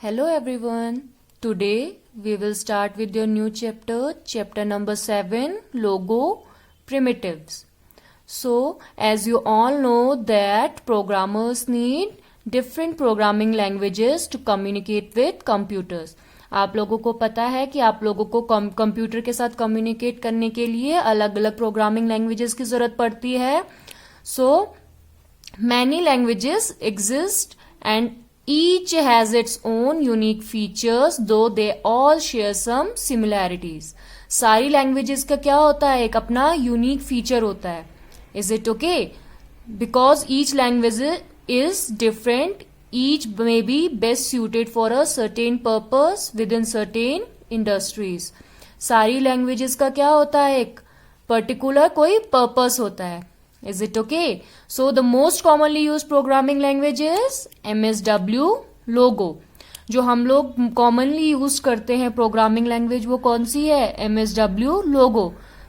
Hello everyone. Today we will start with your new chapter number 7, logo primitives. So, as you all know that programmers need different programming languages to communicate with computers. आप लोगों को पता है कि आप लोगों को computer के साथ कम्युनिकेट करने के लिए अलग अलग प्रोग्रामिंग लैंग्वेजेस की जरूरत पड़ती है. So, many languages exist and each has its own unique features, though they all share some similarities. सारी लैंग्वेजेस का क्या होता है, एक अपना यूनिक फीचर होता है. Is it okay? Because each language is different, each may be best suited for a certain purpose within certain industries. सारी लैंग्वेजेस का क्या होता है, एक पर्टिकुलर कोई पर्पस होता है. Is it okay? So the most commonly used programming language is MSW Logo. जो हम लोग commonly यूज करते हैं प्रोग्रामिंग लैंग्वेज वो कौन सी है, MSW Logo.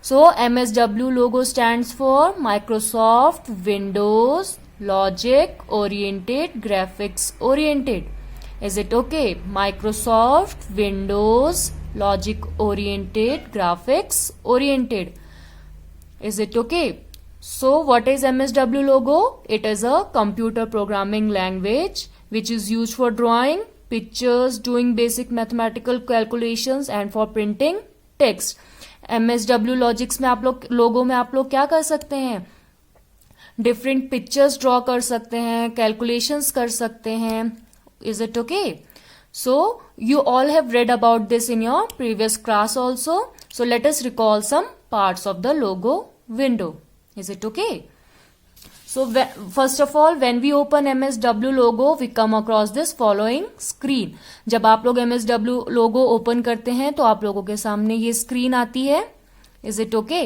So MSW Logo stands for Microsoft Windows Logic Oriented Graphics Oriented. Is it okay? Microsoft Windows Logic Oriented Graphics Oriented. Is it okay? So what is MSW Logo? It is a computer programming language which is used for drawing pictures, doing basic mathematical calculations and for printing text. MSW Logics में आप लोग लोगो में आप लोग क्या कर सकते हैं, डिफरेंट पिक्चर्स ड्रॉ कर सकते हैं, कैलकुलेशंस कर सकते हैं. Is it okay? So you all have read about this in your previous class also. So let us recall some parts of the logo window. Is it okay? So first of all, when we open MSW Logo, we come across this following screen. जब आप लोग MSW Logo open करते हैं तो आप लोगों के सामने ये screen आती है. Is it okay?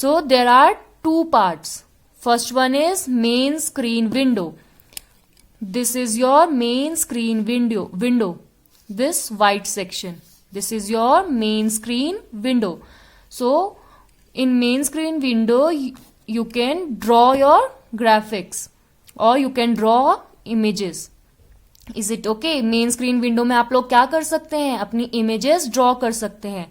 So there are two parts. First one is main screen window. This is your main screen window. This white section. This is your main screen window. So in main screen window, you can draw your graphics or you can draw images. Is it okay? Main screen window में आप लोग क्या कर सकते हैं, अपनी images draw कर सकते हैं.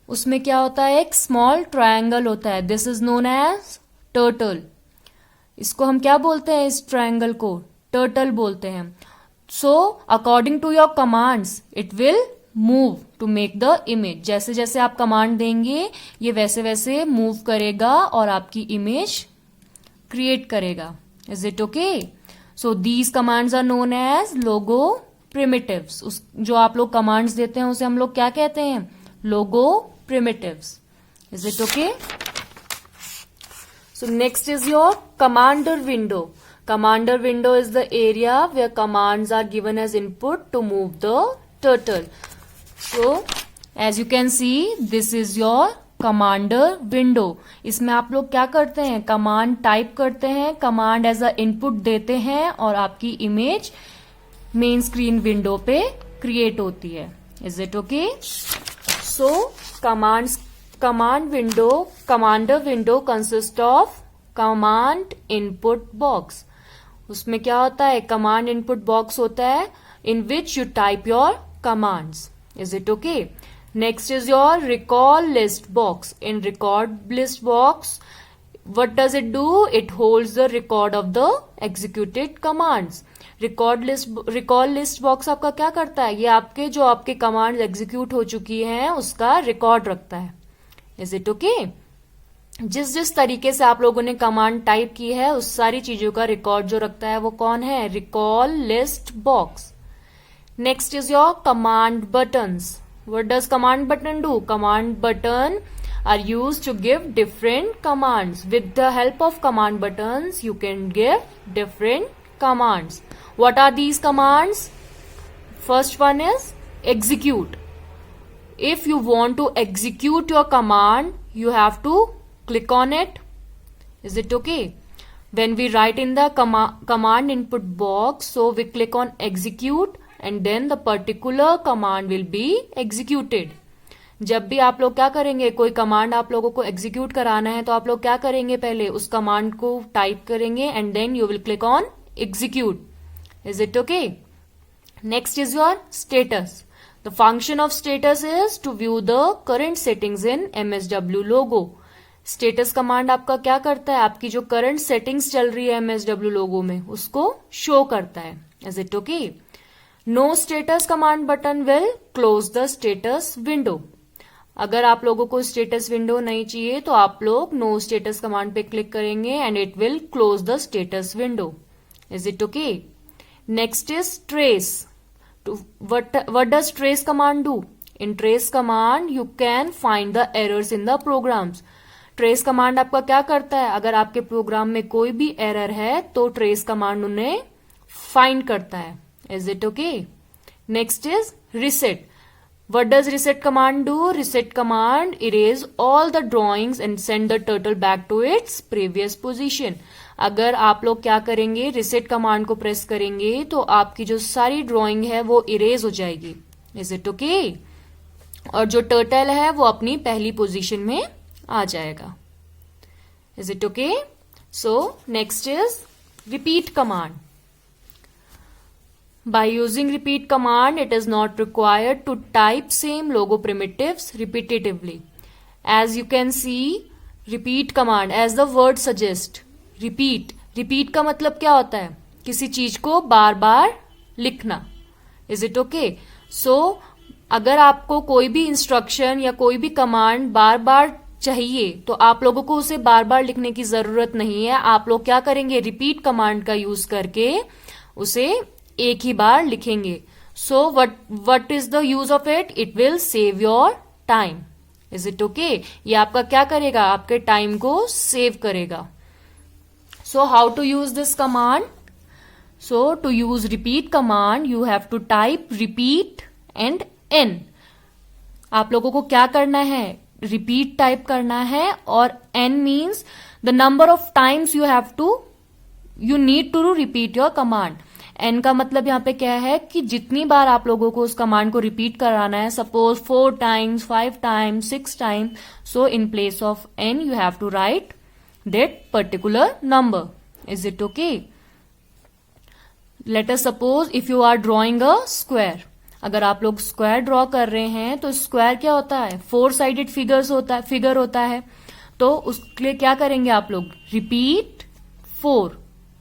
उसमें क्या होता है, एक स्मॉल ट्रायंगल होता है. This is known as turtle. इसको हम क्या बोलते हैं, इस ट्रायंगल को टर्टल बोलते हैं. So according to your commands it will move to make the image. जैसे जैसे आप कमांड देंगे ये वैसे वैसे मूव करेगा और आपकी इमेज क्रिएट करेगा. Is it okay? So these commands are known as logo primitives. जो आप लोग कमांड्स देते हैं उसे हम लोग क्या कहते हैं, logo primitives. Is it okay? So next is your commander window. Commander window is the area where commands are given as input to move the turtle. So as you can see, this is your commander window. इसमें आप लोग क्या करते हैं, command type करते हैं, command as a input देते हैं और आपकी इमेज मेन स्क्रीन विंडो पे क्रिएट होती है. Is it okay? So commander window consist of command input box. उसमें क्या होता है, कमांड इनपुट बॉक्स होता है in which you type your commands. Is it okay? Next is your recall list box. In record list box, what does it do? It holds the record of the executed commands. recall list box आपका क्या करता है, ये आपके जो आपके commands execute हो चुकी हैं उसका रिकॉर्ड रखता है. Is it okay? जिस जिस तरीके से आप लोगों ने कमांड टाइप की है उस सारी चीजों का रिकॉर्ड जो रखता है वो कौन है, recall list box. Next is your command buttons. What does command button do? Command button are used to give different commands. With the help of command buttons, you can give different commands. What are these commands? First one is execute. If you want to execute your command, you have to click on it. Is it okay? When we write in the command input box, so we click on execute and then the particular command will be executed. जब भी आप लोग क्या करेंगे, कोई command आप लोगों को एग्जीक्यूट कराना है तो आप लोग क्या करेंगे, पहले उस कमांड को टाइप करेंगे and then you will click on execute. Is it okay? Next is your status. The function of status is to view the current settings in MSW logo. Status command आपका क्या करता है, आपकी जो current settings चल रही है MSW लोगो में उसको शो करता है. Is it okay? No status command button will close the status window. अगर आप लोगों को स्टेटस विंडो नहीं चाहिए तो आप लोग नो स्टेटस कमांड पे क्लिक करेंगे and it will close the status window. Is it okay? Next is trace. What does trace command do? In trace command you can find the errors in the programs. trace command आपका क्या करता है, अगर आपके programme में कोई भी error है तो trace command उन्हें फाइंड करता है. Is it okay? Next is reset. What does reset command do? Reset command erase all the drawings and send the turtle back to its previous position. अगर आप लोग क्या करेंगे, रिसेट कमांड को press करेंगे तो आपकी जो सारी ड्राइंग है वो इरेज हो जाएगी. Is it okay? और जो टर्टल है वो अपनी पहली पोजीशन में आ जाएगा. Is it okay? So next is repeat command. By using repeat command, it is not required to type same logo primitives repetitively. As you can see, repeat command, as the word suggests, repeat का मतलब क्या होता है, किसी चीज को बार बार लिखना. Is it okay? So, अगर आपको कोई भी इंस्ट्रक्शन या कोई भी कमांड बार बार चाहिए तो आप लोगों को उसे बार बार लिखने की जरूरत नहीं है. आप लोग क्या करेंगे, रिपीट कमांड का यूज करके उसे एक ही बार लिखेंगे. So what is the use of it? It will save your time. Is it okay? ये आपका क्या करेगा, आपके टाइम को सेव करेगा. So how to use this command? So to use repeat command you have to type repeat and N. आप लोगों को क्या करना है, रिपीट टाइप करना है और N means the number of times you need to repeat your command. N का मतलब यहाँ पे क्या है कि जितनी बार आप लोगों को उस कमांड को रिपीट कराना है, suppose 4 times, 5 times, 6 times, so in place of n you have to write that particular number. Is it okay? Let us suppose if you are drawing a square. अगर आप लोग स्क्वायर ड्रॉ कर रहे हैं तो square क्या होता है, 4 sided फिगर होता है. तो उसके लिए क्या करेंगे आप लोग, रिपीट 4.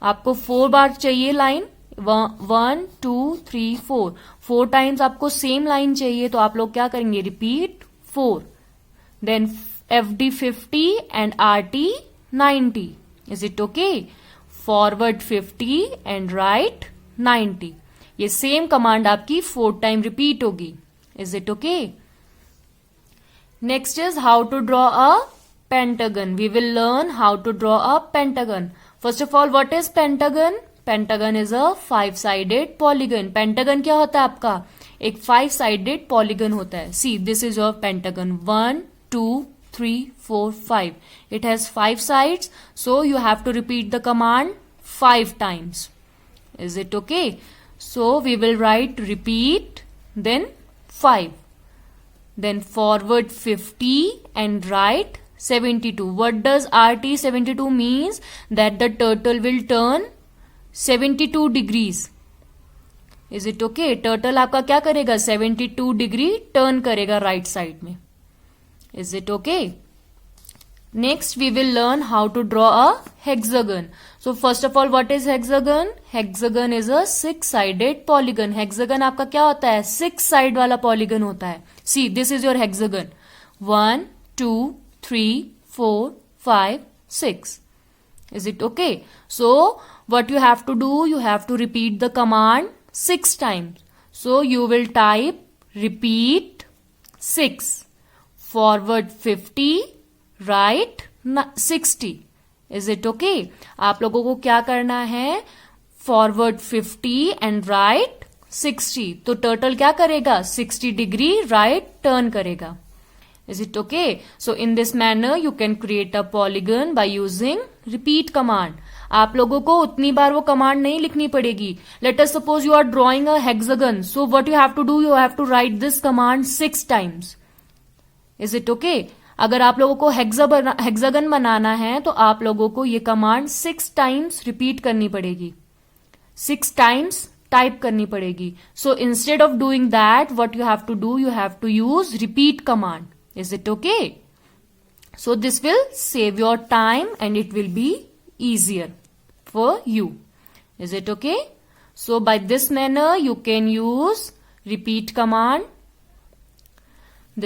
आपको 4 बार चाहिए लाइन, 1 2 3 4, 4 टाइम्स आपको सेम लाइन चाहिए तो आप लोग क्या करेंगे, repeat 4. Then FD 50 and RT 90. Is it okay? Forward 50 and right 90. ये सेम कमांड आपकी 4 टाइम रिपीट होगी. Is it okay? Next is how to draw a pentagon. We will learn how to draw a pentagon. First of all, what is pentagon? Pentagon is a 5-sided polygon. Pentagon क्या होता है आपका, एक 5-sided polygon होता है. See this is your pentagon. 1 2 3 4 5. It has 5 sides, so you have to repeat the command 5 times. Is it okay? So we will write repeat, then 5, then forward 50 and right 72. What does RT 72 means? That the turtle will turn 72 degrees. Is it okay? Turtle आपका क्या करेगा, 72 degree turn करेगा right side में. Is it okay? Next we will learn how to draw a hexagon. So first of all, what is hexagon? Hexagon is a 6-sided polygon. Hexagon आपका क्या होता है, 6 side वाला पॉलीगन होता है. See, this is your hexagon. 1 2 3 4 5 6. Is it okay? So what you have to do, you have to repeat the command 6 times. So you will type repeat 6, forward 50, right 60. Is it okay? आप लोगों को क्या करना है, forward 50 and right 60. तो turtle क्या करेगा, 60 degree right turn करेगा. Is it okay? So in this manner you can create a polygon by using repeat command. आप लोगों को उतनी बार वो कमांड नहीं लिखनी पड़ेगी. Let us suppose you are drawing a hexagon. So what you have to do, you have to write this command 6 times. Is it okay? अगर आप लोगों को हेक्सागन बनाना है तो आप लोगों को ये कमांड 6 टाइम्स रिपीट करनी पड़ेगी. 6 टाइम्स टाइप करनी पड़ेगी. So instead of doing that what you have to do, you have to use repeat command. Is it okay? So this will save your time and it will be easier for you. Is it okay? So by this manner you can use repeat command.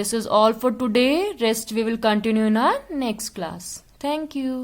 This is all for today. Rest we will continue in our next class. Thank you.